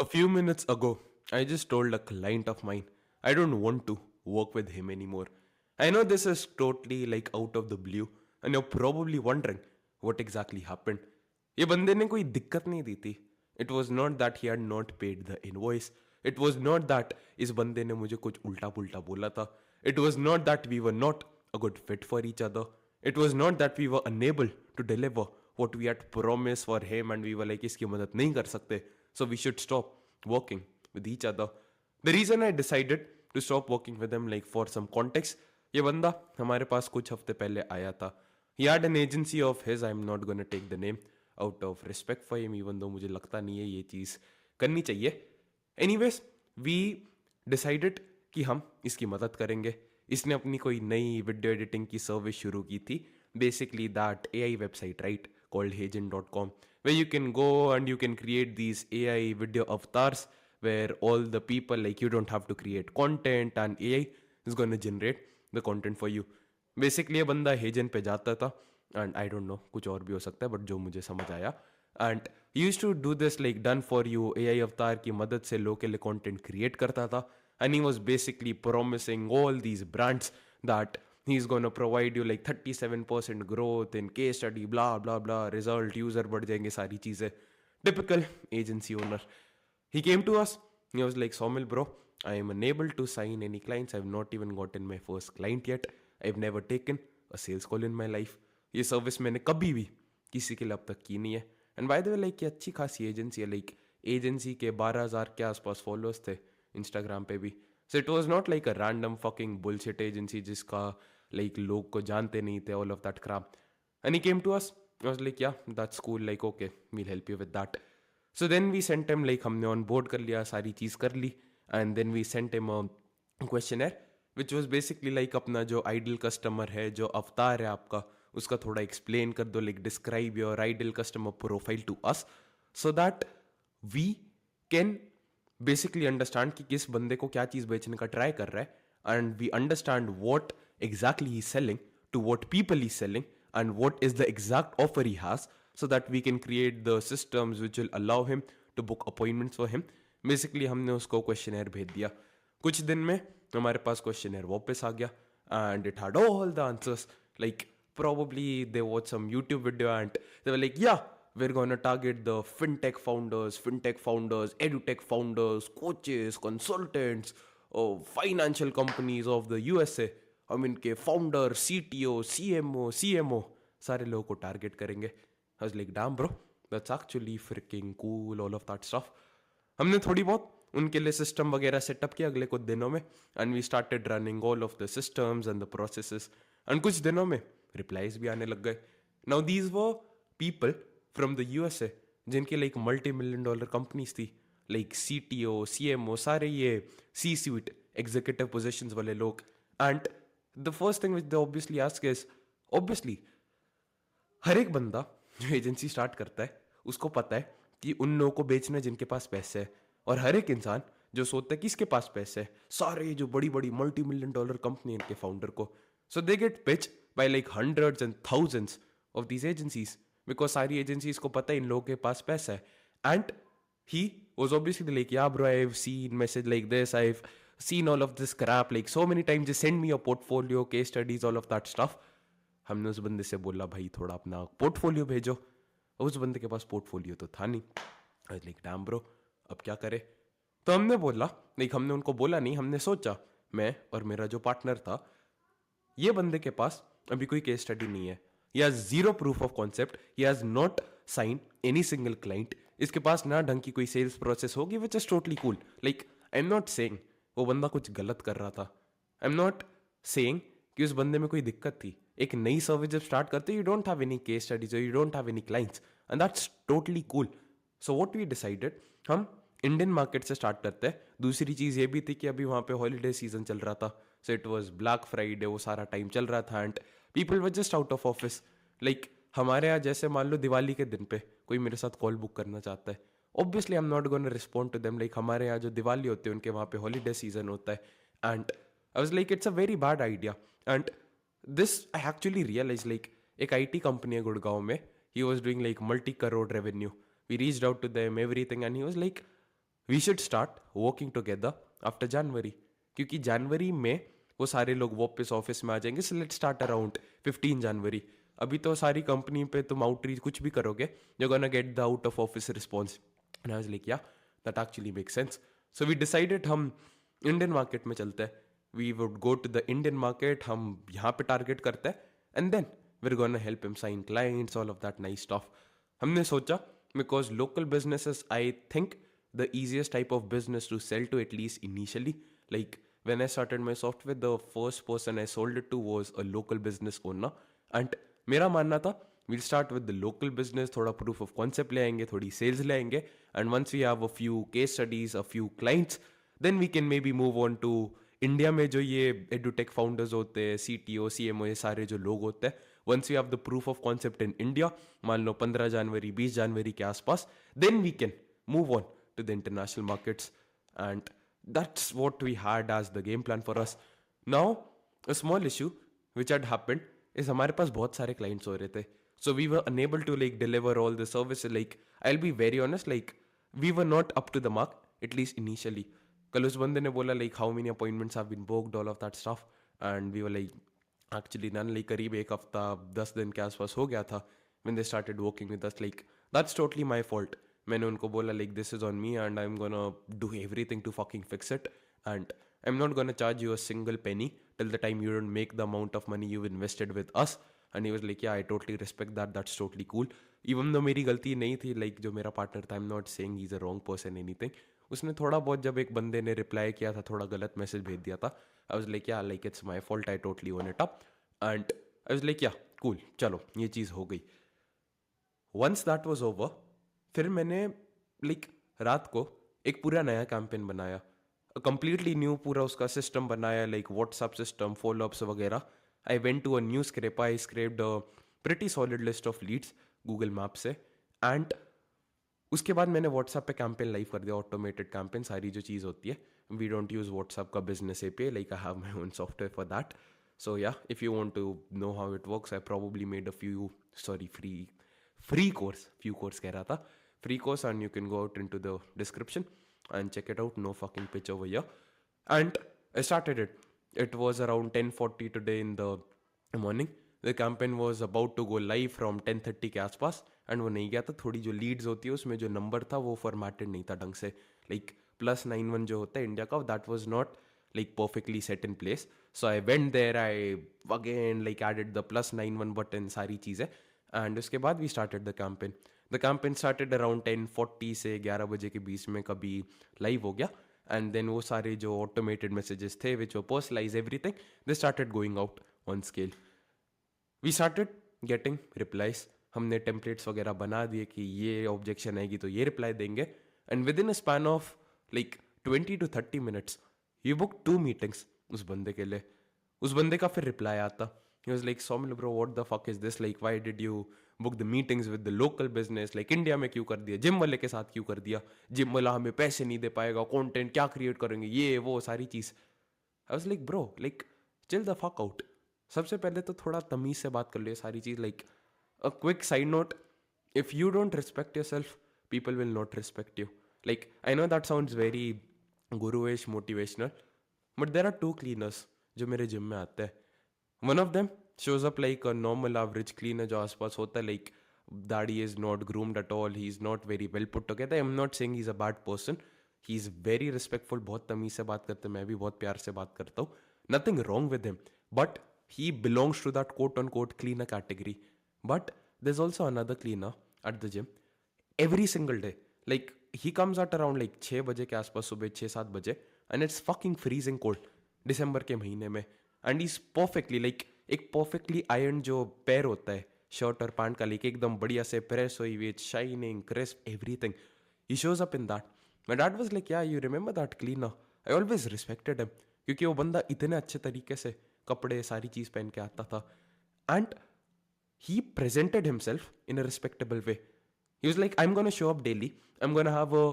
A few minutes ago, I just told a client of mine I don't want to work with him anymore. I know this is totally like out of the blue, and you're probably wondering what exactly happened. ये बंदे ने कोई दिक्कत नहीं दी थी. It was not that he had not paid the invoice. It was not that इस बंदे ने मुझे कुछ उल्टा पुल्टा बोला था. It was not that we were not a good fit for each other. It was not that we were unable to deliver what we had promised for him and we were like इसकी मदद नहीं कर सकते. So we should stop working with each other. The reason I decided to stop working with him, like for some context, ये बंदा हमारे पास कुछ हफ्ते पहले आया था. He had an agency of his. I'm not gonna take the name out of respect for him, even though मुझे लगता नहीं है ये चीज़ करनी चाहिए. Anyways, we decided कि हम इसकी मदद करेंगे. इसने अपनी कोई नई वीडियो एडिटिंग की सर्विस शुरू की थी. Basically that AI website, right, called Hagen.com, where you can go and you can create these AI video avatars where all the people, like, you don't have to create content and AI is going to generate the content for you. Basically ये बंदा हेजन पे जाता था and I don't know, कुछ और भी हो सकता है, but जो मुझे समझ आया, and he used to do this like done for you AI avatar की मदद से लोग के लिए content create करता था. And he was basically promising all these brands that he's going to provide you like 37% growth in case study, blah blah blah, result, user बढ़ जाएंगे, सारी चीजें. Typical agency owner. He came to us. He was like, Somil bro, I am unable to sign any clients. I've not even gotten my first client yet. I've never taken a sales call in my life. ये service मैंने कभी भी किसी के लिए अब तक की नहीं है. And by the way, like, ये अच्छी खासी एजेंसी है. लाइक एजेंसी के 12,000 के आसपास फॉलोअर्स थे इंस्टाग्राम पे भी. So it was not like a random fucking bullshit agency जिसका लाइक लोग को जानते नहीं थे, all of that crap. And he came to us. I was like, yeah that's cool, like okay, we'll help you with that. So then we sent him, like हमने on board कर लिया, सारी चीज़ कर ली. And then we sent him a questionnaire which was basically like अपना जो ideal customer है, जो अवतार है आपका, उसका थोड़ा एक्सप्लेन कर दो. Like describe your ideal customer profile to us so that we can basically understand कि किस बंदे को क्या चीज़ बेचने का ट्राई कर रहा है. And we understand what exactly he selling to what people he selling and what is the exact offer he has, so that we can create the systems which will allow him to book appointments for him. Basically हमने उसको questionnaire भेज दिया. कुछ दिन में हमारे पास questionnaire वापस आ गया and it had all the answers. Like probably they watched some YouTube video and they were like, yeah, we're gonna target the fintech founders, edutech founders, coaches, consultants, financial companies of the USA. हम इनके founder, CTO, CMO सारे लोगों को target करेंगे. I was like, damn bro, that's actually freaking cool, all of that stuff. हमने थोड़ी बहुत उनके लिए सिस्टम वगैरह सेटअप किया अगले कुछ दिनों में. And we started running all of the systems and the processes. एंड कुछ दिनों में रिप्लाईज भी आने लग गए. Now these were people from the USA जिनकी लाइक $multi-million कंपनीज थी. लाइक CTO, CMO, सारे ये C-suite एग्जीक्यूटिव पोजिशंस वाले लोग. And the first thing which they obviously ask is, obviously हर एक बंदा जो एजेंसी स्टार्ट करता है उसको पता है कि उन लोगों को बेचना है जिनके पास पैसे है. और हर एक इंसान जो सोचता है कि इसके पास पैसे है, सारे जो बड़ी बड़ी $multi-million कंपनी इनके फाउंडर को, so they get pitch by like hundreds and thousands of these agencies because सारी एजेंसीज को पता है इन लोगों के पास पैसा है. And he was obviously like, yeah bro, I've seen message like this, I've seen all of this crap like so many times, just send me your portfolio, case studies, all of that stuff. हमने उस बंदे से बोला, भाई थोड़ा अपना portfolio भेजो. उस बंदे के पास पोर्टफोलियो तो था नहीं. आई वाज लाइक, डैम ब्रो, अब क्या करे. तो हमने बोला, लाइक हमने उनको बोला नहीं, हमने सोचा, मैं और मेरा जो पार्टनर था, ये बंदे के पास अभी कोई केस स्टडी नहीं है. He has zero proof of concept, he has not sign any single client. इसके पास ना ढंग की कोई सेल्स प्रोसेस होगी, which is totally cool. Like I am not saying वो बंदा कुछ गलत कर रहा था. आई एम नॉट सेइंग कि उस बंदे में कोई दिक्कत थी. एक नई सर्विस जब स्टार्ट करते, you don't have any case studies, you don't have any clients, and that's totally cool. So what we decided, हम इंडियन मार्केट से स्टार्ट करते हैं. दूसरी चीज़ ये भी थी कि अभी वहाँ पे हॉलीडे सीजन चल रहा था. So it was black Friday, वो सारा टाइम चल रहा था and people were just out of office. Like हमारे यहाँ जैसे मान लो दिवाली के दिन पे कोई मेरे साथ कॉल बुक करना चाहता है, obviously I am not gonna respond to them. Like हमारे यहाँ जो दिवाली होती है उनके वहाँ पे हॉलीडे सीजन होता है. And I was like, it's a very bad idea. And this I actually realize, like एक IT कंपनी है गुड़गांव में, he was doing like multi-crore revenue. We reached out to them, everything, and he was like, we should start working together after January, क्योंकि जनवरी में वो सारे लोग वापस ऑफिस में आ जाएंगे. सो लेट्स स्टार्ट अराउंड 15 जनवरी. अभी तो सारी कंपनी पे तुम आउटरीच कुछ भी करोगे, you gonna get the out of office response. And I was like yeah, that actually make sense. So we decided हम इंडियन मार्केट में चलते हैं. We would go to the Indian market, हम यहाँ पे टारगेट करते हैं, and then we're gonna help him sign clients, all of that nice stuff. हमने सोचा, because local businesses, I think the easiest type of business to sell to, at least initially. Like when I started my software, the first person I sold it to was a local business owner. And मेरा मानना था, we'll start with the local business, थोड़ा proof of concept ले आएंगे, थोड़ी sales ले आएंगे, and once we have a few case studies, a few clients, then we can maybe move on to India में जो ये एडुटेक फाउंडर्स होते हैं, CTO CMO, ये सारे जो लोग होते हैं, once we have the proof of concept in India, मान लो 15 जनवरी 20 जनवरी के आसपास, then we can move on to the international markets. And that's what we had as the game plan for us. Now a small issue which had happened is हमारे पास बहुत सारे clients हो रहे थे, so we were unable to like deliver all the services. Like I'll be very honest, like we were not up to the mark, at least initially. कल उस बंदे ने बोला like how many appointments have been booked, all of that stuff, and we were like actually none, like करीब एक हफ्ता 10 दिन के आसपास हो गया था when they started working with us. Like that's totally my fault. मैंने उनको बोला like this is on me and I'm gonna do everything to fucking fix it, and I'm not gonna charge you a single penny till the time you don't make the amount of money you've invested with us. And he was like yeah, I totally respect that, that's totally cool. Even though मेरी गलती नहीं थी, like जो मेरा partner था, I'm not saying he's a wrong person anything. उसने थोड़ा बहुत, जब एक बंदे ने रिप्लाई किया था, थोड़ा गलत मैसेज भेज दिया था, आई वाज लाइक या, like it's my fault, I totally own it up. And I was like या कूल, चलो ये चीज़ हो गई. वंस दैट वाज ओवर, फिर मैंने लाइक रात को एक पूरा नया कैंपेन बनाया, कंप्लीटली न्यू पूरा उसका सिस्टम बनाया, लाइक व्हाट्सएप सिस्टम, फॉलोअप्स वगैरह. I went to a new scrape, I scraped a pretty solid list of leads Google map से. एंड उसके बाद मैंने व्हाट्सएप पे कैंपेन लाइव कर दिया, ऑटोमेटेड कैंपेन, सारी जो चीज़ होती है. वी डोंट यूज़ व्हाट्सएप का business API, like I have my own software for that. So yeah, if you want to know how it works, I probably made a few, sorry, free course कह रहा था, free course, and you can go out into the description and check it out. No fucking pitch over here. And I started it. It was around 10:40 today in the morning. The campaign was about to go live from 10:30 के आसपास, and वो नहीं गया था. थोड़ी जो Leeds होती है उसमें जो नंबर था वो फॉर्मेटेड नहीं था ढंग से, लाइक +91 जो होता है इंडिया का, that was not like perfectly set in place. So I went there, I again like added the +91 button, सारी चीज़ें, and उसके बाद we started the campaign. The campaign started around 10:40 से 11 बजे के बीच में कभी लाइव हो गया. एंड देन वो सारे जो ऑटोमेटेड मैसेजेस थे which were personalise everything, they started going out on scale. We started getting replies. हमने टेम्पलेट्स वगैरह बना दिए कि ये ऑब्जेक्शन आएगी तो ये रिप्लाई देंगे. And with in a span of like 20 to 30 minutes you book 2 meetings उस बंदे के लिए. उस बंदे का फिर रिप्लाई आता. He was like, Somil bro, what the fuck is this? Like, why did you book the meetings with the local business? Like, India में क्यों कर दिया? जिम वाले के साथ क्यों कर दिया? जिम वाला हमें पैसे नहीं दे पाएगा, कंटेंट क्या क्रिएट करेंगे, ये वो सारी चीज़. I was like, bro, like, chill the fuck out. सबसे पहले तो थोड़ा तमीज़ से बात कर लियो सारी चीज़. Like, a quick side note, if you don't respect yourself, people will not respect you. Like, I know that sounds very guru-ish, motivational, but there are 2 cleaners जो मेरे जिम में आते हैं. One of them shows up like a normal average cleaner जो आसपास होता है, like दाढ़ी is not groomed at all, he is not very well put together. I'm not saying he's a bad person, he is very respectful, बहुत तमीज़ से बात करते हैं, मैं भी बहुत प्यार से बात करता हूँ, nothing wrong with him, but he belongs to that quote unquote cleaner category. But there's also another cleaner at the gym every single day. Like he comes at around like 6 बजे के आसपास, सुबह 6-7 बजे, and it's fucking freezing cold दिसंबर के महीने में. And is perfectly like एक perfectly iron जो पैर होता है शर्ट और पैंट का, लाइक एकदम बढ़िया से प्रेस हुई हुई, shining, crisp, everything. He shows up in that. My dad was like yeah, you remember that cleaner? I always respected him क्योंकि वो बंदा इतने अच्छे तरीके से कपड़े सारी चीज़ पहन के आता था. And he presented himself in a respectable way. He was like, I'm gonna show up daily, I'm gonna have a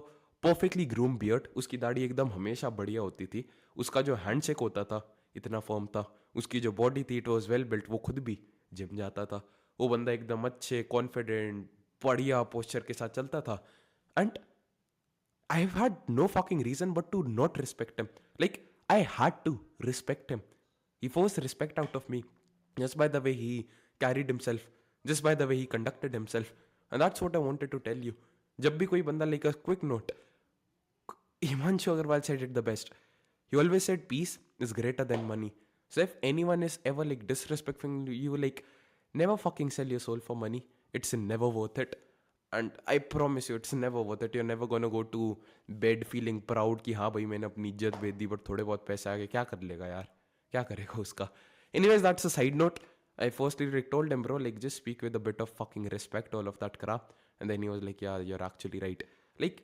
perfectly groomed beard. उसकी दाढ़ी एकदम हमेशा बढ़िया होती थी, उसका जो हैंडशेक होता था इतना फर्म था, उसकी जो बॉडी थी इट वॉज वेल बिल्ट, वो खुद भी जिम जाता था. वो बंदा एकदम अच्छे कॉन्फिडेंट बढ़िया पोस्चर के साथ चलता था. And I've had no fucking reason but to not respect him. Like, I had to respect him. He forced respect out of me just by the way he carried himself, just by the way he conducted himself. And that's what I wanted to tell you. जब भी कोई बंदा, like a quick note, Himanshu Agarwal said it the best. He always said peace is greater than money. So if anyone is ever like disrespecting you, like never fucking sell your soul for money. It's never worth it. And I promise you, it's never worth it. You're never gonna go to bed feeling proud कि हाँ भाई मैंने अपनी इज्जत बेच दी but थोड़े बहुत पैसे आ गए क्या कर लेगा यार क्या करेगा उसका. Anyways, that's a side note. I firstly like told him, bro, like just speak with a bit of fucking respect, all of that crap. And then he was like, yeah, you're actually right. Like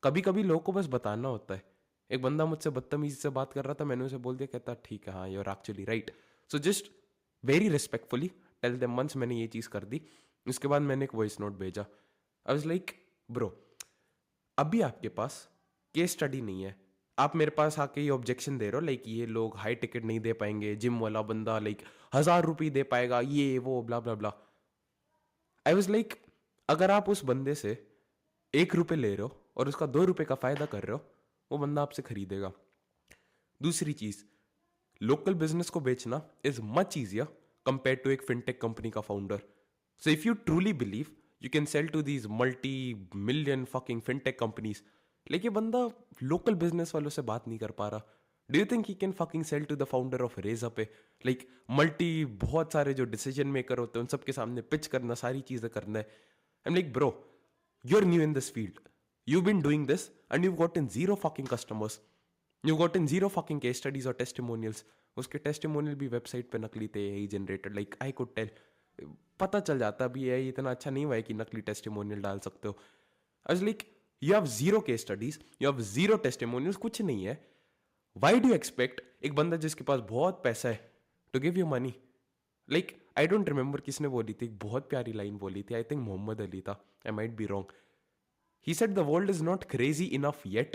कभी कभी लोगों को बस बताना होता है. एक बंदा मुझसे बदतमीजी से बात कर रहा था, मैंने उसे बोल दिया, कहता ठीक है हाँ you're actually right. So just very respectfully tell them once मैंने ये चीज़ कर दी. उसके बाद मैंने एक वॉइस नोट भेजा. आई वाज लाइक ब्रो, अभी आपके पास केस स्टडी नहीं है, आप मेरे पास आके ये ऑब्जेक्शन दे रहे हो लाइक ये लोग हाई टिकट नहीं दे पाएंगे, जिम वाला बंदा लाइक 1,000 रुपये दे पाएगा, ये वो ब्ला blah blah. I was like अगर आप उस बंदे से 1 रुपये ले रहे हो और उसका 2 रुपये का फायदा कर रहे हो, वो बंदा आपसे खरीदेगा. दूसरी चीज, लोकल बिजनेस को बेचना is much easier compare to एक फिनटेक कंपनी का founder. So if you truly believe you can sell to these multi million fucking fintech companies, लेकिन बंदा लोकल बिजनेस वालों से बात नहीं कर पा रहा. Do you think he can fucking sell to the founder of Razorpay? Like multi बहुत सारे जो डिसीजन मेकर होते हैं उन सबके सामने पिच करना, सारी चीजें करना है. आई am like bro, you're new in this field. You've been doing this and you've gotten zero fucking customers. You've gotten zero fucking case studies or testimonials. उसके testimonial भी वेबसाइट पे नकली थे, AI generated. Like I could tell. पता चल जाता अभी AI इतना अच्छा नहीं हुआ है कि नकली testimonial डाल सकते हो. I was like, you have zero case studies, you have zero testimonials, कुछ नहीं है. Why do you expect एक बंदा जिसके पास बहुत पैसा है to give you money? Like I don't remember किसने बोली थी, एक बहुत प्यारी लाइन बोली थी. I think मोहम्मद अली था. I might be wrong. He said the world is not crazy enough yet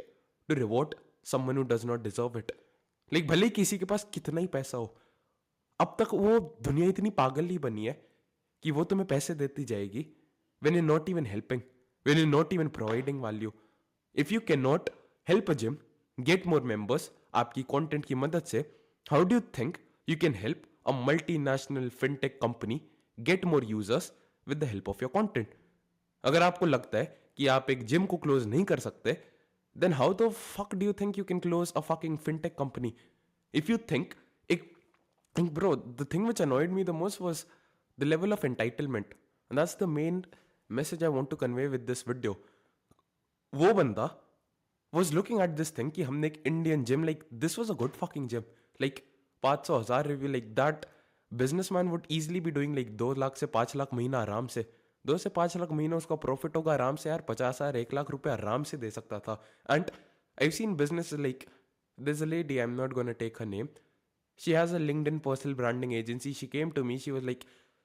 to reward someone who does not deserve it. Like भले ही किसी के पास कितना ही पैसा हो, अब तक वो दुनिया इतनी पागल नहीं बनी है कि वो तुम्हें पैसे देती जाएगी when you're not even helping, when you're not even providing value. If you cannot help a gym get more members आपकी content की मदद से, how do you think you can help a multinational fintech company get more users with the help of your content? अगर आपको लगता है कि आप एक जिम को क्लोज नहीं कर सकते, then how the fuck do you think you can close a fucking fintech company? If you think, bro, the thing which annoyed me the most was the level of entitlement. And that's the main message I want to convey with this video. वो बंदा was looking at this thing कि हमने एक Indian gym, like this was a good fucking gym. Like 500,000 review, like that businessman would easily be doing like 2 lakh से 5 लाख महीना आराम से. 2 से 5 लाख महीना उसका प्रॉफिट होगा आराम से यार. 50,000 1 लाख रुपए आराम से दे सकता था. And I seen business like this a lady, I am not gonna take her name, she has a LinkedIn personal branding agency. She came to me, she was like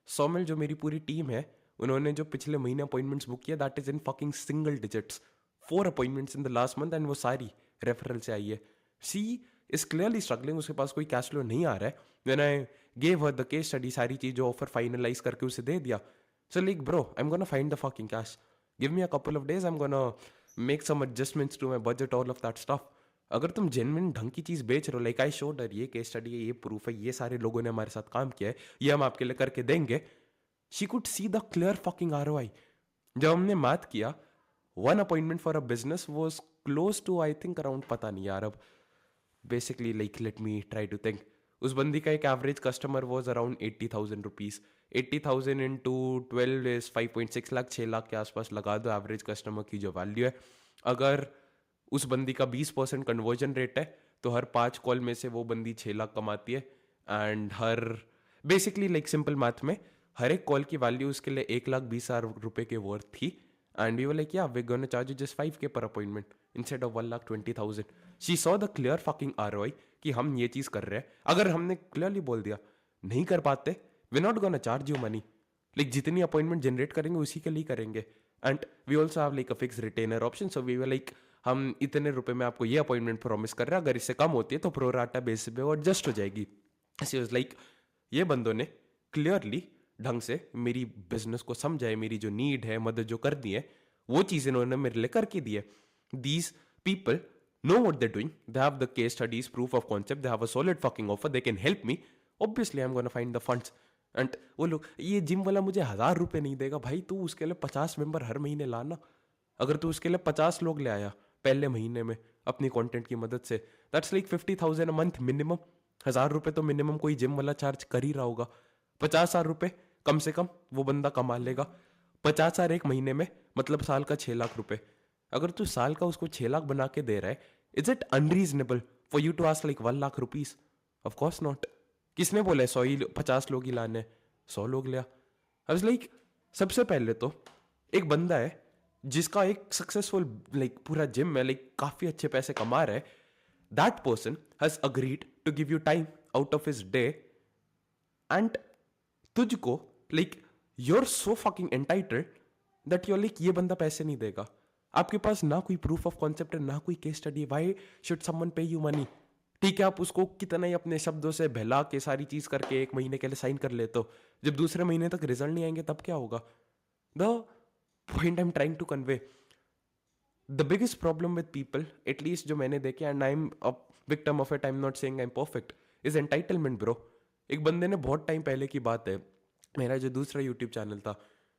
Saumil, जो मेरी पूरी टीम है उन्होंने जो पिछले महीने अपॉइंटमेंट्स बुक किया that is in fucking single digits. 4 appointments in the last month and वो सारी रेफरल से आई है. शी इज क्लियरली स्ट्रगलिंग, उसके पास कोई कैश फ्लो नहीं आ रहा है. When I gave her the case study, सारी चीज जो ऑफर फाइनलाइज करके उसे दे दिया. So like bro, I'm gonna find the fucking cash. Give me a couple of days, I'm gonna make some adjustments to my budget, all of that stuff. अगर तुम genuine ढंग की चीज बेच रहे हो, लाइक आई शोड हर, ये case study है, ये प्रूफ है, ये सारे लोगों ने हमारे साथ काम किया है, ये हम आपके लिए करके देंगे. She could see the clear fucking ROI. जब हमने मैथ किया, 1 appointment for a business was close to I think around, पता नहीं यार अब, basically like let me try to think. उस बंदी का एक average customer was around 80,000 rupees. 80,000 into 12 is 5.6 lakh, 6 lakh के आसपास लगा दो एवरेज कस्टमर की जो वैल्यू है. अगर उस बंदी का 20% कन्वर्जन रेट है तो हर 5 कॉल में से वो बंदी 6 लाख कमाती है. And her basically like simple math में हर एक कॉल की वैल्यू उसके लिए 1,20,000 रुपए के वर्थ थी. And we were like, yeah we gonna charge you just 5K per appointment instead of 1,20,000. She saw the clear fucking ROI कि हम ये चीज कर रहे हैं. अगर हमने क्लियरली बोल दिया नहीं कर पाते, we not gonna charge you money, like जितनी अपॉइंटमेंट जनरेट करेंगे उसी के लिए करेंगे. And we also have like a fix retainer option. So we were like, हम इतने रुपए में आपको ये अपॉइंटमेंट प्रॉमिस कर रहे हैं, अगर इससे कम होती है तो प्रोराटा बेसिस पे वो एडजस्ट हो जाएगी. सी वाज लाइक, ये बंदों ने क्लियरली ढंग से मेरी बिजनेस को समझा है, मेरी जो नीड है, मदद जो कर दी है, वो चीज़ इन्होंने मेरे लिए करके दी है. These people know what they're doing. They have the case studies, proof of concept. They have a solid fucking offer. They can help me. Obviously, I'm gonna find the funds. And वो लोग, ये gym वाला मुझे 1,000 रुपये नहीं देगा भाई, तू उसके लिए 50 मेंबर हर महीने लाना. अगर तू उसके लिए 50 लोग ले आया पहले महीने में अपनी कंटेंट की मदद से, that's like 50,000 a month minimum. 1,000 रुपये तो मिनिमम कोई जिम वाला चार्ज कर ही रहा होगा. 50,000 रुपये कम से कम वो बंदा कमा लेगा. 50,000 एक महीने में मतलब साल का 6 लाख रुपए. अगर तू साल का उसको 6 लाख बना के दे रहा है, is it unreasonable for you to ask like 1 lakh rupees? Of course not. किसने बोला 50 लोग ही लाने? 100 लोग लिया. आई वाज लाइक, सबसे पहले तो एक बंदा है जिसका एक सक्सेसफुल लाइक पूरा जिम है, लाइक काफी अच्छे पैसे कमा रहा है. That person has agreed to give you time out of his day, and तुझको like you're so fucking entitled that you're like, ये बंदा पैसे नहीं देगा. आपके पास ना कोई प्रूफ ऑफ कॉन्सेप्ट है, ना कोई case study. Why should someone पे यू मनी? ठीक है, आप उसको कितना ही अपने शब्दों से बहला के सारी चीज करके एक महीने के लिए साइन कर लेते हो, जब दूसरे महीने तक रिजल्ट नहीं आएंगे तब क्या होगा? The point I am trying to convey, the biggest problem with people, at least जो मैंने देखे, and I am a victim of it, I am not saying I am perfect, is entitlement bro. एक बंदे ने बहुत टाइम पहले की बात है, मेरा जो दूसरा यूट्यूब चैनल था,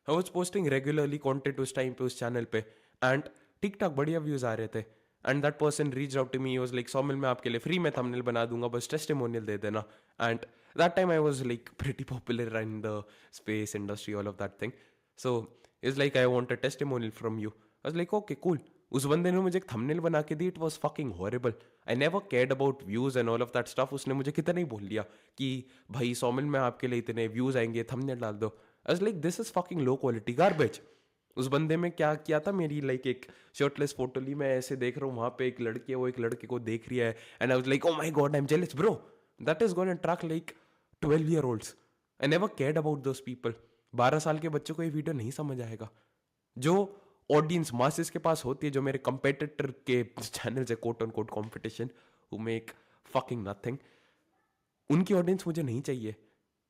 I was posting regularly content उस टाइम पे उस चैनल पे, एंड ठीक ठाक बढ़िया व्यूज आ रहे थे. And that person reach out to me, was like, Saumil मैं आपके लिए फ्री में थंबनेल बना दूंगा, बस टेस्टिमोनियल दे देना. And that time I was like pretty popular in the space industry, all of that thing. So is like, I want a testimonial from you. I was like, okay cool. उस बंदे ने मुझे एक thumbnail बना के दी. It was fucking horrible. I never cared about views and all of that stuff. उसने मुझे कितना ही बोल लिया कि भाई सौमिल मैं आपके लिए इतने व्यूज आएंगे, थंबनेल डाल दो. आई was like, this is fucking low quality garbage. उस बंदे में क्या किया था, मेरी लाइक एक शर्टलेस फोटो ली, मैं ऐसे देख रहा हूँ, वहां पे एक लड़की है, वो एक लड़के को देख रही है, and I was like, oh my god I am jealous bro. That is gonna attract like 12-year-olds. I never cared about those people. 12 साल के बच्चों को ये वीडियो नहीं समझ आएगा. जो ऑडियंस मासेस के पास होती है, जो मेरे कंपेटिटर के चैनल से quote on quote competition who make fucking nothing, उनकी ऑडियंस मुझे नहीं चाहिए.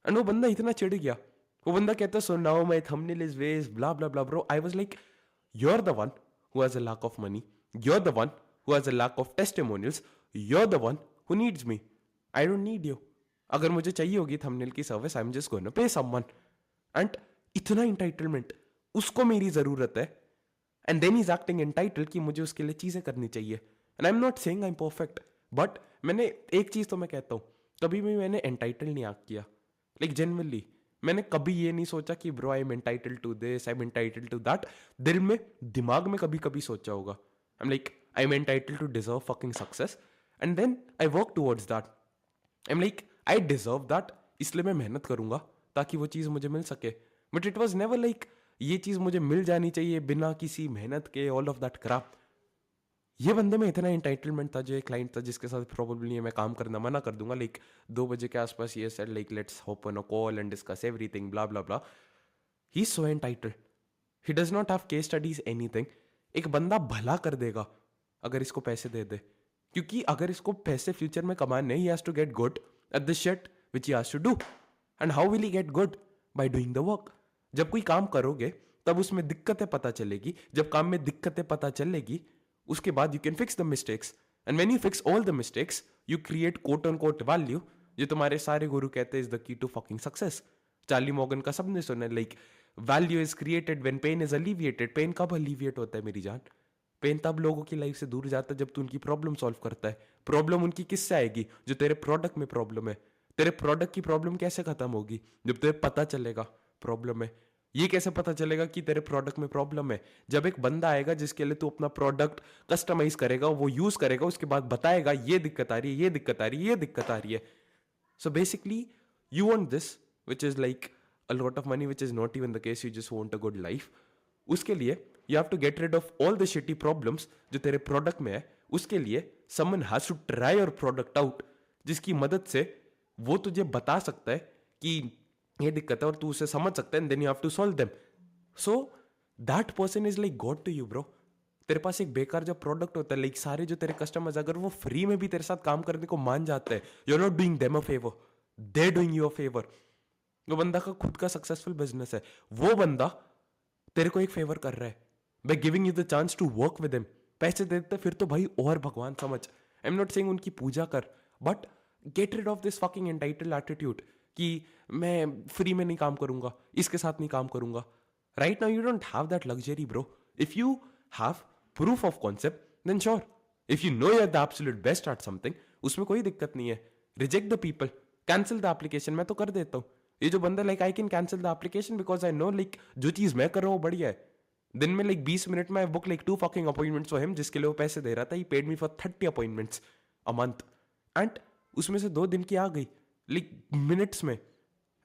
एंड वो बंदा इतना चिढ़ गया. वो बंदा कहता, so now my thumbnail is waste blah blah blah. Bro, I was like, you are the one who has a lack of money, you are the one who has a lack of testimonials, you are the one who needs me. I don't need you. अगर मुझे चाहिए होगी thumbnail की service, I am just gonna pay someone. And इतना entitlement, उसको मेरी जरूरत है, and then is acting entitled कि मुझे उसके लिए चीजें करनी चाहिए. And I am not saying I am perfect, but मैंने एक चीज तो मैं कहता हूँ, कभी भी मैंने एंटाइटल नहीं एक्ट किया. लाइक जेन्युइनली मैंने कभी ये नहीं सोचा कि bro I am entitled to this, I am entitled to that. दिल में, दिमाग में कभी कभी सोचा होगा, I am like, I am entitled to deserve fucking success, and then I work towards that. I am like, I deserve that, इसलिए मैं मेहनत करूंगा ताकि वो चीज मुझे मिल सके. But it was never like, ये चीज मुझे मिल जानी चाहिए बिना किसी मेहनत के, ऑल ऑफ दैट क्रैप. ये बंदे में इतना एंटाइटलमेंट था. जो एक क्लाइंट था जिसके साथ प्रोबेबली मैं काम करना मना कर दूंगा, लाइक 2 बजे के आसपास, ये said like, let's hop on a call and discuss everything blah blah blah. He is so entitled. He does not have case studies, anything. एक बंदा भला कर देगा अगर इसको पैसे दे दे, क्योंकि अगर इसको पैसे फ्यूचर में कमाने, he has to get good at the shit which he has to do. And how will he get good? By doing the work. जब कोई काम करोगे तब उसमें दिक्कतें पता चलेगी. जब काम में दिक्कतें पता चलेगी, उसके बाद you can fix the mistakes. And when you fix all the mistakes, you create quote on quote value, जो तुम्हारे सारे गुरु कहते हैं is the key to fucking success. Charlie Morgan का सबने सुना, like, value is created when pain is alleviated. Pain कब अलीविएट होता है मेरी जान? पेन तब लोगों की लाइफ से दूर जाता है जब तू उनकी प्रॉब्लम सॉल्व करता है. प्रॉब्लम उनकी किससे आएगी? जो तेरे प्रोडक्ट में प्रॉब्लम है. तेरे प्रोडक्ट की प्रॉब्लम कैसे खत्म होगी? जब तुझे पता चलेगा प्रॉब्लम है. ये कैसे पता चलेगा कि तेरे प्रोडक्ट में प्रॉब्लम है? जब एक बंदा आएगा जिसके लिए तू अपना प्रोडक्ट कस्टमाइज करेगा, वो यूज करेगा, उसके बाद बताएगा ये दिक्कत आ रही है, ये दिक्कत आ रही है, ये दिक्कत आ रही है. So basically you want this which is like a lot of money, which is not even the case. You just want a good life. उसके लिए you have to get rid of all the shitty problems जो तेरे product में है. उसके लिए someone has to try your product out, जिसकी मदद से वो तुझे बता सकता है कि ये दिक्कत है, और तू उसे समझ सकता है, and then you have to solve them. So that person is like god to you bro. तेरे पास एक बेकार जो प्रोडक्ट होता है, लाइक सारे जो तेरे कस्टमर्स, अगर वो फ्री में भी तेरे साथ काम करने को मान जाते हैं, you are not doing them a favour, they doing you a favour. वो बंदा का खुद का सक्सेसफुल बिजनेस है, वो बंदा तेरे को एक फेवर कर रहा है by giving you the chance to work with him. पैसे दे देते फिर तो भाई और भगवान समझ। आई एम नॉट सेइंग उनकी पूजा कर, but get rid of this fucking entitled attitude कि मैं फ्री में नहीं काम करूंगा, इसके साथ नहीं काम करूंगा। Right now you don't have that luxury bro. If you have proof of concept then sure, if you know you're the absolute best at something, उसमें कोई दिक्कत नहीं है। Reject the people, cancel the application. मैं तो कर देता हूँ ये जो बंदा, like I can cancel the application because I know like जो चीज मैं कर रहा हूँ बढ़िया है। दिन में लाइक 20 मिनट में I book like 2 fucking appointments for him, जिसके लिए वो पैसे दे रहा था। He paid me for 30 appointments a month, and उसमें से 2 दिन की आ गई लाइक मिनट्स में।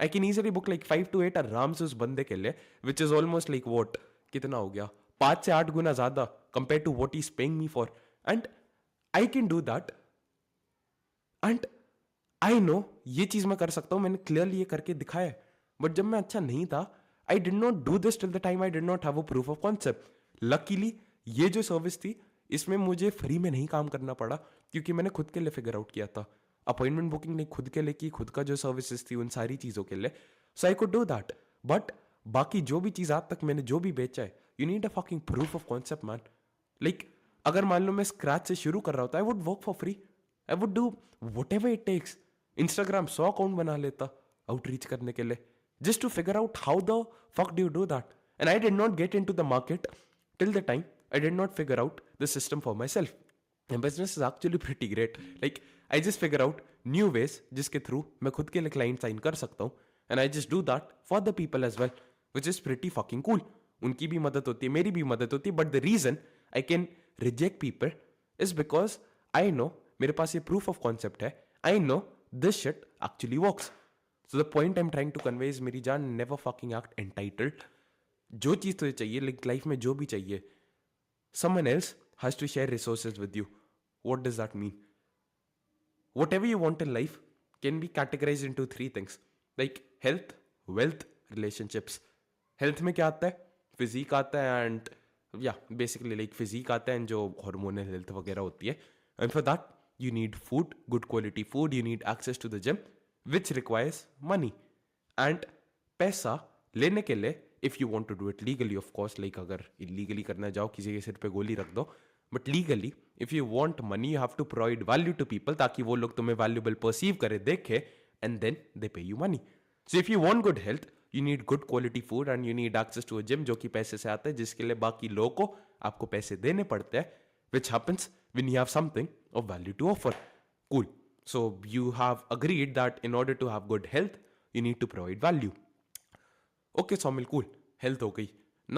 I can easily book like 5 to 8 आराम से उस बंदे के लिए, which is almost like what, कितना हो गया, 5 से 8 गुना ज्यादा compare to what is paying me for. And I can do that, and I know ये चीज मैं कर सकता हूं, मैंने क्लियरली ये करके दिखाया है। बट जब मैं अच्छा नहीं था, I did not do this till the time I did not have a proof of concept. Luckily ये जो सर्विस थी इसमें मुझे फ्री में नहीं काम करना पड़ा, क्योंकि मैंने खुद के लिए फिगर आउट किया था। अपॉइंटमेंट बुकिंग नहीं खुद के लिए की, खुद का जो सर्विसेज थी उन सारी चीजों के लिए, so I could do that. But बाकी जो भी चीज आज तक मैंने जो भी बेचा है, you need a fucking proof of concept man. Like अगर मान लो मैं स्क्रैच से शुरू कर रहा होता, I would work for free, I would do whatever it takes. Instagram 100 account बना लेता आउटरीच करने के लिए, just to figure out how the fuck do you do that. And I did not get into the market till the time I did not figure out the system for myself. And business is actually pretty great. Like I just figure out new ways जिसके through मैं खुद के लिए client sign कर सकता हूँ, and I just do that for the people as well, which is pretty fucking cool. उनकी भी मदद होती है, मेरी भी मदद होती है, but the reason I can reject people is because I know मेरे पास ये proof of concept है, I know this shit actually works. So the point I'm trying to convey is मेरी जान, never fucking act entitled. जो चीज तुझे चाहिए, like life में जो भी चाहिए, someone else has to share resources with you. What does that mean? Whatever you want in life can be categorized into 3 things, like health, wealth, relationships. Health में क्या आता है? फिजिक आता है, एंड या बेसिकली लाइक फिजिक आता है and जो हार्मोनल हेल्थ वगैरह होती है, and for that you need food, good quality food, you need access to the gym which requires money. And पैसा लेने के लिए, if you want to do it legally of course, like अगर illegally करना जाओ किसी के सिर पे गोली रख दो, but legally if you want money you have to provide value to people ताकि वो लोग तुम्हें valuable perceive करे, देखे, and then they pay you money. So if you want good health you need good quality food and you need access to a gym, जो कि पैसे से आता है, जिसके लिए बाकी लोगों को आपको पैसे देने पड़ते हैं, which happens when you have something of value to offer. Cool. So you have agreed that in order to have good health, you need to provide value. Okay, Somil, cool. Health हो गई.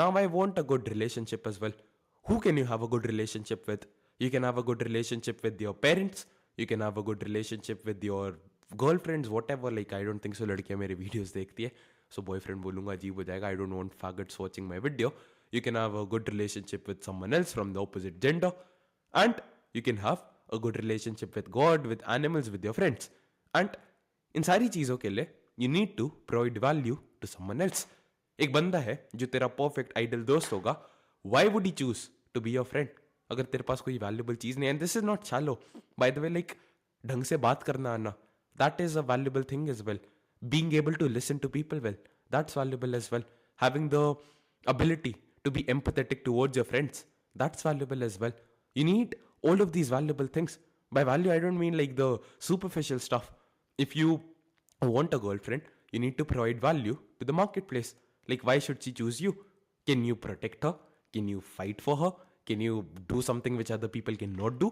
Now I want a good relationship as well. Who can you have a good relationship with? You can have a good relationship with your parents. You can have a good relationship with your girlfriends, whatever. Like I don't think so लड़कियां मेरे videos देखती है. So boyfriend बोलूँगा अजीब हो जाएगा. I don't want faggots watching my video. You can have a good relationship with someone else from the opposite gender. And you can have a good relationship with God, with animals, with your friends. And इन सारी चीजों के लिए you need to provide value to someone else. एक बंदा है जो तेरा perfect idol दोस्त होगा, why would he choose to be your friend अगर तेरे पास कोई वैल्यूबल चीज नहीं है? And this is not shallow, by the way. Like ढंग से बात करना आना, that is a valuable thing as well. Being able to listen to people well, that's valuable as well. Having the ability to be empathetic towards your friends, that's valuable as well. You need all of these valuable things. By value, I don't mean like the superficial stuff. If you want a girlfriend, you need to provide value to the marketplace. Like, why should she choose you? Can you protect her? Can you fight for her? Can you do something which other people cannot do?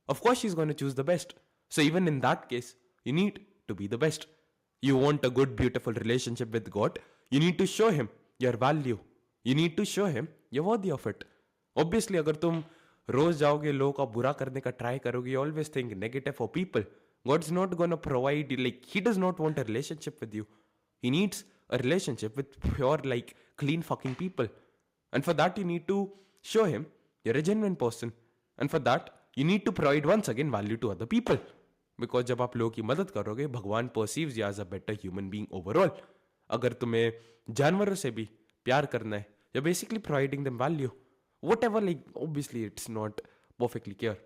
Of course, she's going to choose the best. So, even in that case, you need to be the best. You want a good, beautiful relationship with God, you need to show Him your value. You need to show Him you're worthy of it. Obviously, अगर तुम रोज जाओगे लोगों का बुरा करने का try करोगे, always think negative for people, god is not gonna provide, like he does not want a relationship with you. He needs a relationship with pure like clean fucking people. And for that you need to show him you're a genuine person. And for that you need to provide once again value to other people. Because जब आप लोगों की मदद करोगे, भगवान perceives you as a better human being overall. अगर तुम्हें जानवरों से भी प्यार करना है, you're basically providing them value. Whatever, like, obviously it's not perfectly clear.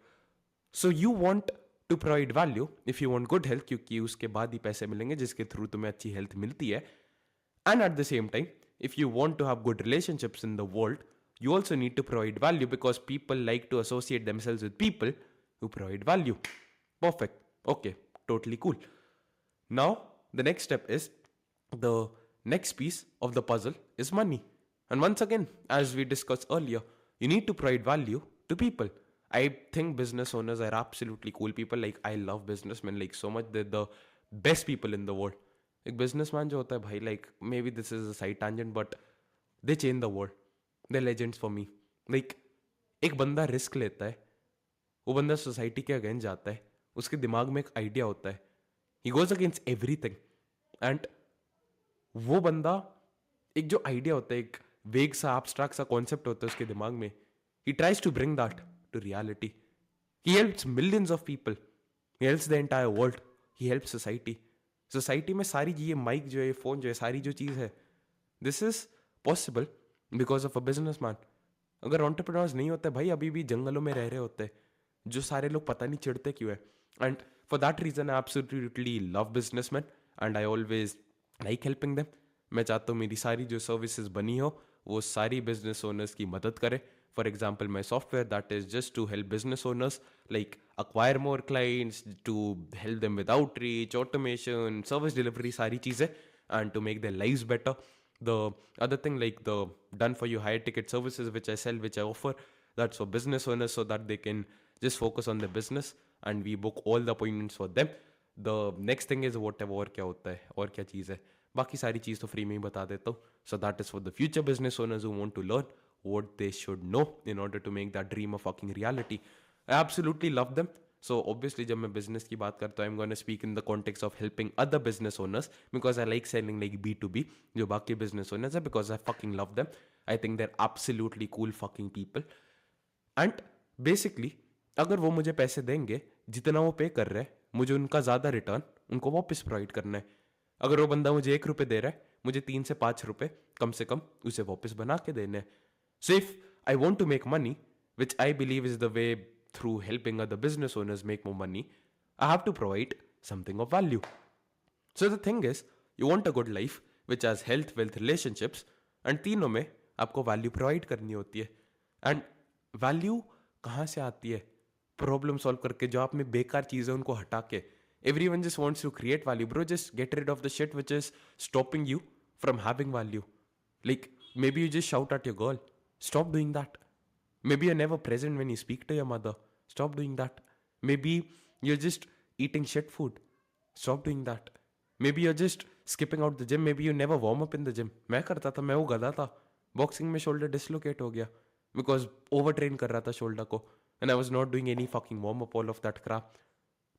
So you want to provide value if you want good health, क्योंकि उसके बाद ही पैसे मिलेंगे जिसके थ्रू तुम्हें अच्छी हेल्थ मिलती है. And at the same time, if you want to have good relationships in the world, you also need to provide value because people like to associate themselves with people who provide value. Perfect. Okay, totally cool. Now, the next step is the next piece of the puzzle is money. And once again, as we discussed earlier, you need to provide value to people. I think business owners are absolutely cool people. Like, I love businessmen like so much. They're the best people in the world. एक businessman जो होता है भाई, like maybe this is a side tangent, but they change the world. They're legends for me. Like, एक बंदा risk लेता है, वो बंदा सोसाइटी के अगेंस्ट जाता है, उसके दिमाग में एक आइडिया होता है, he goes against everything, and वो बंदा एक जो आइडिया होता है, एक वेग सा एब्स्ट्रैक्ट सा कॉन्सेप्ट होता है उसके दिमाग में, he tries to bring that to reality. He helps millions of people, he helps the entire world, he helps society. Society में सारी ये माइक जो है, फोन जो है, सारी जो चीज़ है, this is possible because of a business man. अगर ऑन्टरप्रेन्योर्स नहीं होते भाई, अभी भी जंगलों में रह रहे होते, जो सारे लोग पता नहीं चिढ़ते क्यों है. And for that reason I absolutely love businessman and I always like helping them. मैं चाहता हूँ मेरी सारी जो सर्विसेज बनी हो वो सारी बिजनेस ओनर्स की मदद करे. For example my software that is just to help business owners like acquire more clients, to help them with outreach, automation, service delivery, सारी चीज़ें, and to make their lives better. The other thing, like the done for you higher ticket services which I sell, which I offer, that's for business owners so that they can just focus on their business and we book all the appointments for them. The next thing is whatever और क्या होता है और क्या चीज़ है, बाकी सारी चीज़ तो फ्री में ही बता देता हूँ. So that is for the future business owners who want to learn what they should know in order to make that dream a fucking reality. I absolutely love them. So obviously जब मैं business की बात करता हूँ, I'm going to speak in the context of helping other business owners because I like selling like B2B जो बाकी business owners है, because I fucking love them. I think they're absolutely cool fucking people. And basically अगर वो मुझे पैसे देंगे, जितना वो पे कर रहे हैं, मुझे उनका ज़्यादा रिटर्न उनको वापस प्रोवाइड करना है. अगर वो बंदा मुझे 1 रुपये दे रहा है, मुझे 3 से 5 रुपये कम से कम उसे वापस बना के देने हैं. So if I want to make money, which I believe is the way through helping other business owners make more money, I have to provide something of value. So the thing is, you want a good life which has health, wealth, relationships, and तीनों में आपको value provide करनी होती है. And value कहाँ से आती है? Problem solve करके, जो आप में बेकार चीज़ें उनको हटा के. Everyone just wants to create value, bro. Just get rid of the shit which is stopping you from having value. Like maybe you just shout at your girl. Stop doing that. Maybe you're never present when you speak to your mother. Stop doing that. Maybe you're just eating shit food. Stop doing that. Maybe you're just skipping out the gym. Maybe you never warm up in the gym. मैं करता था, मैं वो गधा था. Boxing में shoulder dislocate हो गया because overtrain कर रहा था shoulder को, and I was not doing any fucking warm up, all of that crap.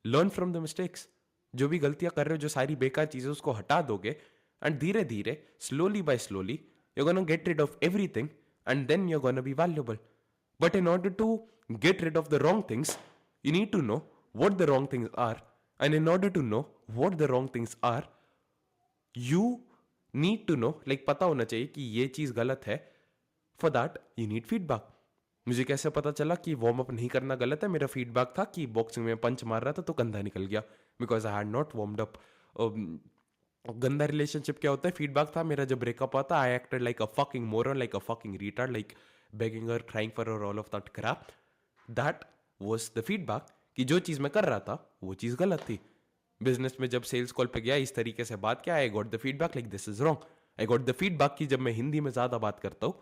Learn from the mistakes. जो भी गलतियां कर रहे हो, जो सारी बेकार चीजें, उसको हटा दोगे, and धीरे धीरे, slowly by slowly, you're gonna get rid of everything, and then you're gonna be valuable. But in order to get rid of the wrong things, you need to know what the wrong things are. And in order to know what the wrong things are, you need to know, like पता होना चाहिए कि ये चीज़ गलत है. For that, you need feedback. मुझे कैसे पता चला कि वार्म अप नहीं करना गलत है? मेरा फीडबैक था कि बॉक्सिंग में पंच मार रहा था तो कंधा निकल गया, because I had not warmed up. गंदा रिलेशनशिप क्या होता है? फीडबैक था मेरा जब ब्रेकअप हुआ था, I acted like a fucking moron, like a fucking retard, like begging her, crying for her, all of that crap. That was the feedback कि जो चीज़ मैं कर रहा था वो चीज़ गलत थी. बिजनेस में जब सेल्स कॉल पे गया, इस तरीके से बात किया, I got the feedback like this is wrong. I got the feedback कि जब मैं हिंदी में ज़्यादा बात करता हूँ,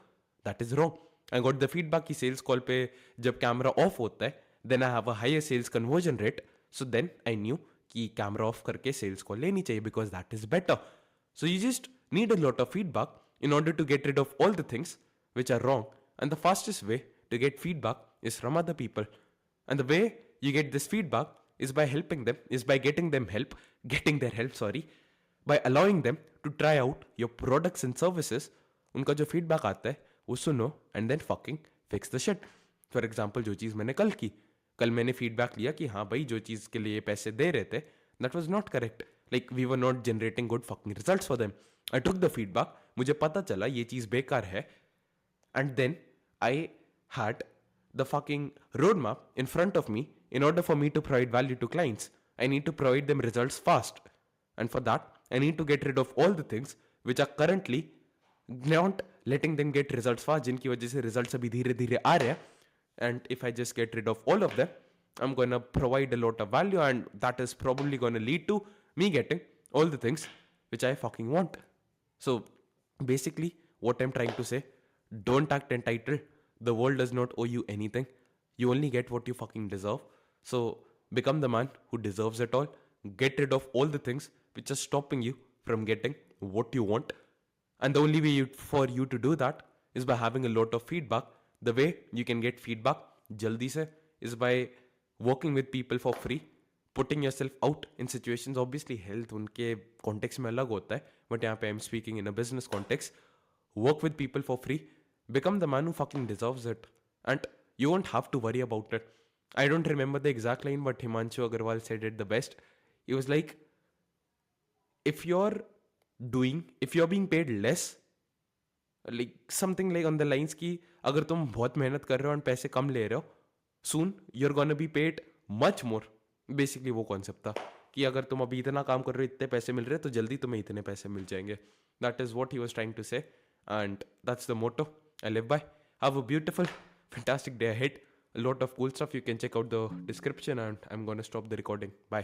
that is wrong. I got the feedback कि सेल्स कॉल पे जब कैमरा ऑफ होता है, then I have a higher sales conversion rate. So then I knew कि कैमरा ऑफ करके सेल्स कॉल लेनी चाहिए because that is better. So you just need a lot of feedback in order to get rid of all the things which are wrong. And the fastest way to get feedback is from other people. And the way you get this feedback is by helping them, is by getting their help, by allowing them to try out your products and services. उनका जो feedback आता है वो सुनो and then fucking fix the shit. For example, जो चीज़ मैंने कल मैंने feedback लिया कि हाँ भाई, जो चीज़ के लिए पैसे दे रहे थे, that was not correct. Like we were not generating good fucking results for them. I took the feedback. मुझे पता चला ये चीज़ बेकार है. And then I had the fucking roadmap in front of me. In order for me to provide value to clients, I need to provide them results fast. And for that, I need to get rid of all the things which are currently not letting them get results fast, जिनकी वजह से results अभी धीरे धीरे आ रहे हैं. And if I just get rid of all of them, I'm gonna provide a lot of value, and that is probably gonna lead to me getting all the things which I fucking want. So basically, what I'm trying to say, don't act entitled. The world does not owe you anything. You only get what you fucking deserve. So become the man who deserves it all. Get rid of all the things which are stopping you from getting what you want. And the only way for you to do that is by having a lot of feedback. The way you can get feedback jaldi se is by working with people for free, putting yourself out in situations. Obviously health उनके context में अलग होता है, but यहाँ पे I'm speaking in a business context. Work with people for free, become the man who fucking deserves it, and you won't have to worry about it. I don't remember the exact line, but Himanshu Agarwal said it the best. He was like, if you're being paid less, like something like on the lines की, अगर तुम बहुत मेहनत कर रहे हो और पैसे कम ले रहे हो, soon you're gonna be paid much more. Basically वो कॉन्सेप्ट था कि अगर तुम अभी इतना काम कर रहे हो, इतने पैसे मिल रहे हैं, तो जल्दी तुम्हें इतने पैसे मिल जाएंगे. That is what he was trying to say, and that's the motto I live by. Have a beautiful fantastic day ahead. A lot of cool stuff. You can check out the description, and I'm gonna stop the recording. Bye.